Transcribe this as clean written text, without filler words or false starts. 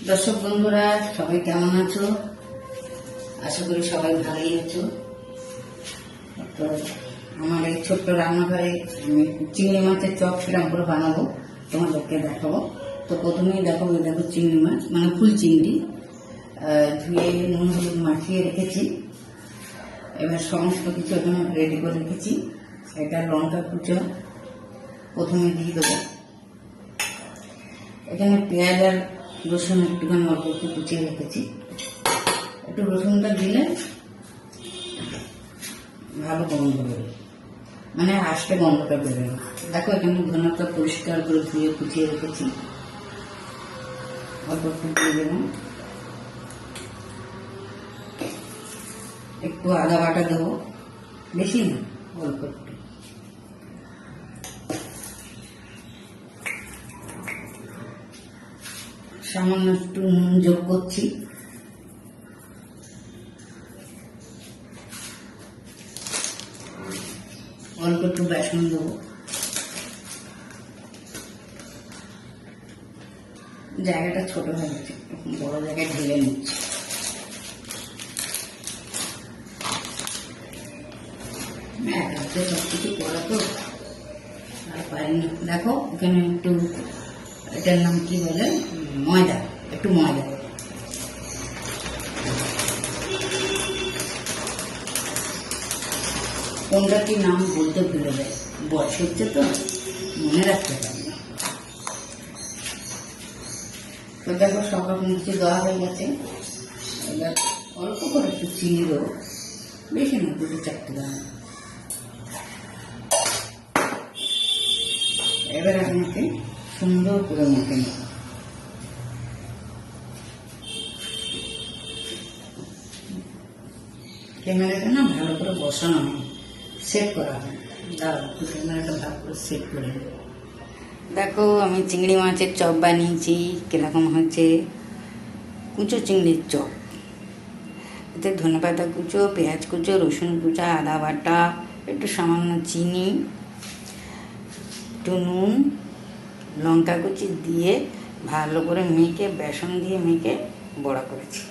দর্শক বন্ধুরা সবাই কেমন আছো? আশা করি সবাই ভালোই আছো। তো আমার এই ছোট্ট রান্নাঘরে আমি চিংড়ি মাছের চপ সেরকম করে বানাবো, তোমাদেরকে দেখাবো। তো প্রথমেই দেখো চিংড়ি মাছ মানে ফুল চিংড়ি ধুয়ে নুন হলুদ মাখিয়ে রেখেছি। এবার সমস্ত কিছু এখানে রেডি করে রেখেছি। এটা লঙ্কা কুচো প্রথমে দিয়ে দেবো। এখানে পেঁয়াজ আর রসুন একটুখানি অল্প একটু কুচিয়ে রেখেছি। একটু রসুনটা দিলে ভালো গন্ধ বেরোবে, মানে আস্তে গন্ধটা বেরোবে। দেখো এখানে ধনেটা পরিষ্কার করে ধুয়ে কুচিয়ে রেখেছি, অল্প একটু দিয়ে দেবো। একটু আদা বাটা দেবো, বেশি না, অল্প একটু। সামান্য একটু নুন যোগ করছি। অল্প একটু বেসন দেবো। জায়গাটা ছোট হয়ে গেছে, বড় জায়গায় ঢেলে নিচ্ছি। সব কিছু করা তো আর পারিনি। দেখো এখানে একটু, এটার নাম কি বলে, ময়দা, একটু ময়দা। কোনটা কি নাম বলতে ভুলে যায়, বয়স হচ্ছে তো মনে রাখতে পারি না। তো দেখো সব রকম কিছু দেওয়া হয়ে গেছে। এবার অল্প করে একটু চিনি দেবো, বেশি না, 2-4 দানা। এবার আমাকে সুন্দর করে মেখে নেব। ক্যামেরাটা না ভালো করে বসানো হয়, সেট করা হয়। দাঁড়াও একটু ক্যামেরাটা ভালো করে সেট করে নেব। দেখো আমি চিংড়ি মাছের চপ বানিয়েছি, কীরকম হচ্ছে। কুচো চিংড়ির চপ, এতে ধনেপাতা কুচো, পেঁয়াজ কুচো, রসুন কুচা, আদা বাটা, একটু সামান্য চিনি, একটু নুন, লঙ্কা কুচি দিয়ে ভালো করে মেখে, বেসন দিয়ে মেখে বড়া করেছি।